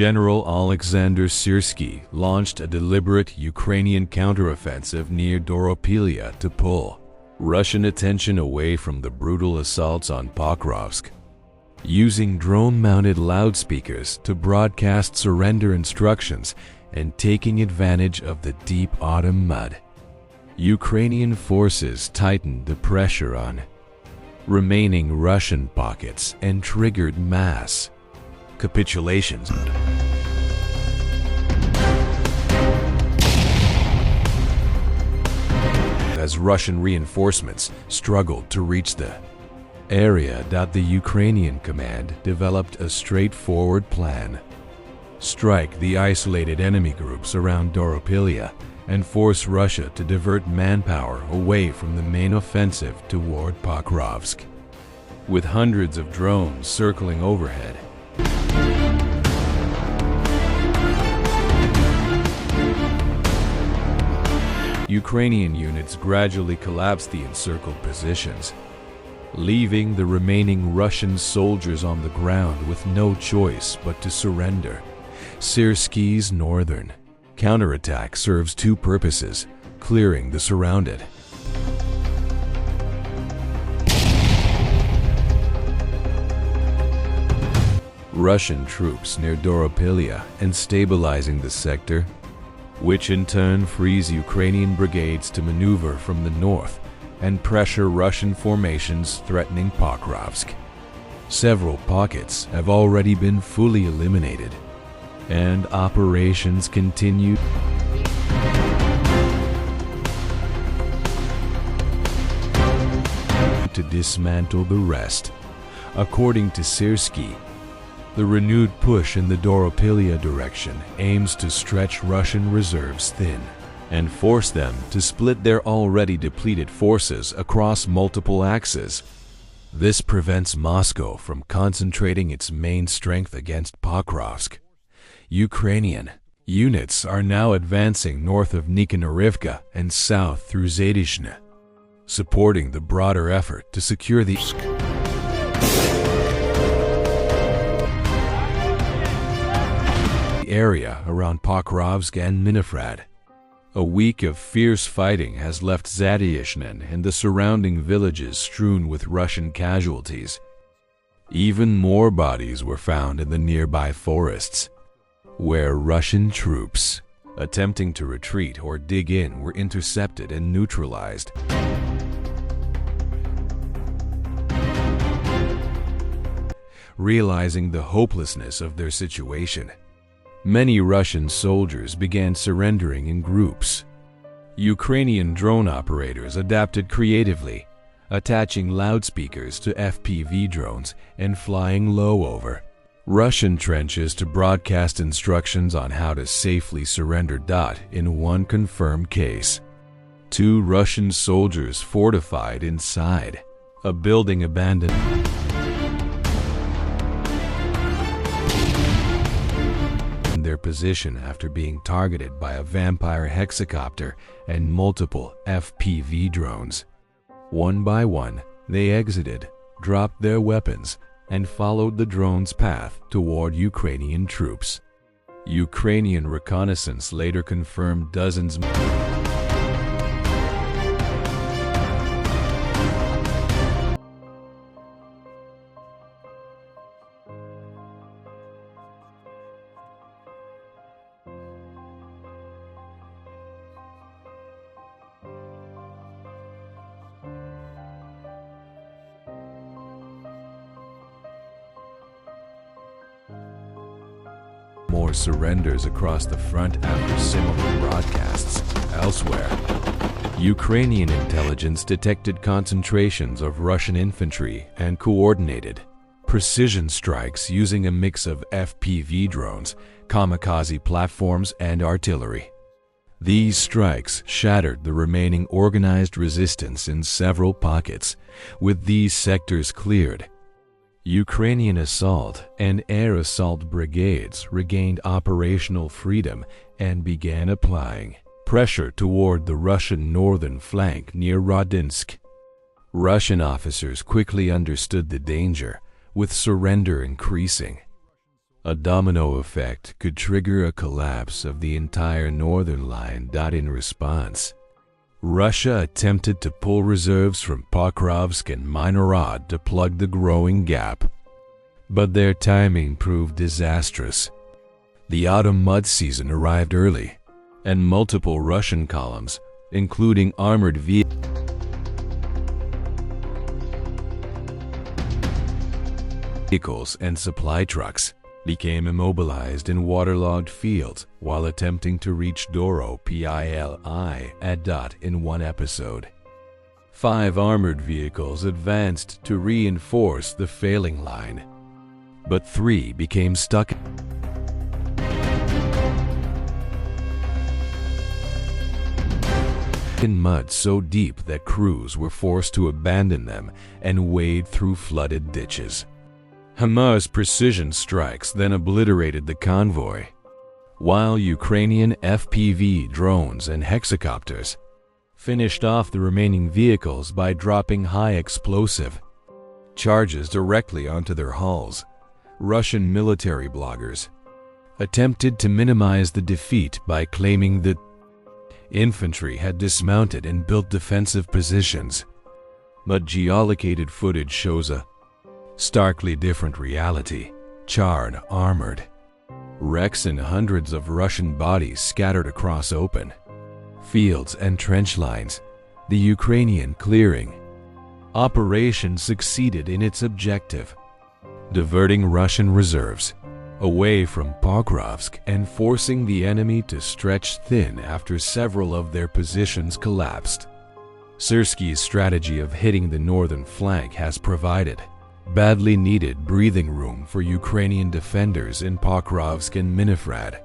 General Oleksandr Syrskyi launched a deliberate Ukrainian counteroffensive near Dobropillia to pull Russian attention away from the brutal assaults on Pokrovsk. Using drone-mounted loudspeakers to broadcast surrender instructions and taking advantage of the deep autumn mud, Ukrainian forces tightened the pressure on remaining Russian pockets and triggered mass capitulations. As Russian reinforcements struggled to reach the area, the Ukrainian command developed a straightforward plan: strike the isolated enemy groups around Dobropillia and force Russia to divert manpower away from the main offensive toward Pokrovsk. With hundreds of drones circling overhead, Ukrainian units gradually collapsed the encircled positions, leaving the remaining Russian soldiers on the ground with no choice but to surrender. Syrskyi's northern counterattack serves two purposes: clearing the surrounded Russian troops near Dobropillia and stabilizing the sector, which in turn frees Ukrainian brigades to maneuver from the north and pressure Russian formations threatening Pokrovsk. Several pockets have already been fully eliminated, and operations continue to dismantle the rest. According to Syrskyi, the renewed push in the Dobropillia direction aims to stretch Russian reserves thin and force them to split their already depleted forces across multiple axes. This prevents Moscow from concentrating its main strength against Pokrovsk. Ukrainian units are now advancing north of Nikhanarivka and south through Zadyshne, supporting the broader effort to secure the area around Pokrovsk and Minifrad. A week of fierce fighting has left Zadyshne and the surrounding villages strewn with Russian casualties. Even more bodies were found in the nearby forests, where Russian troops attempting to retreat or dig in were intercepted and neutralized. Realizing the hopelessness of their situation, many Russian soldiers began surrendering in groups. Ukrainian drone operators adapted creatively, attaching loudspeakers to FPV drones and flying low over Russian trenches to broadcast instructions on how to safely surrender. In one confirmed case, 2 Russian soldiers fortified inside a building abandoned their position after being targeted by a vampire hexacopter and multiple FPV drones. One by one, they exited, dropped their weapons, and followed the drone's path toward Ukrainian troops. Ukrainian reconnaissance later confirmed dozens more surrenders across the front after similar broadcasts. Elsewhere, Ukrainian intelligence detected concentrations of Russian infantry and coordinated precision strikes using a mix of FPV drones, kamikaze platforms, and artillery. These strikes shattered the remaining organized resistance in several pockets. With these sectors cleared, Ukrainian assault and air assault brigades regained operational freedom and began applying pressure toward the Russian northern flank near Rodinsk. Russian officers quickly understood the danger, with surrender increasing. A domino effect could trigger a collapse of the entire northern line. In response, Russia attempted to pull reserves from Pokrovsk and Minorod to plug the growing gap. But their timing proved disastrous. The autumn mud season arrived early, and multiple Russian columns, including armored vehicles and supply trucks, became immobilized in waterlogged fields while attempting to reach Dobropillia in one episode. 5 armored vehicles advanced to reinforce the failing line, but 3 became stuck in mud so deep that crews were forced to abandon them and wade through flooded ditches. Hamas precision strikes then obliterated the convoy, while Ukrainian FPV drones and hexacopters finished off the remaining vehicles by dropping high explosive charges directly onto their hulls. Russian military bloggers attempted to minimize the defeat by claiming that infantry had dismounted and built defensive positions, but geolocated footage shows a starkly different reality. Charred, armored wrecks and hundreds of Russian bodies scattered across open fields and trench lines. The Ukrainian clearing operation succeeded in its objective, diverting Russian reserves away from Pokrovsk and forcing the enemy to stretch thin after several of their positions collapsed. Syrskyi's strategy of hitting the northern flank has provided badly needed breathing room for Ukrainian defenders in Pokrovsk and Minifrad.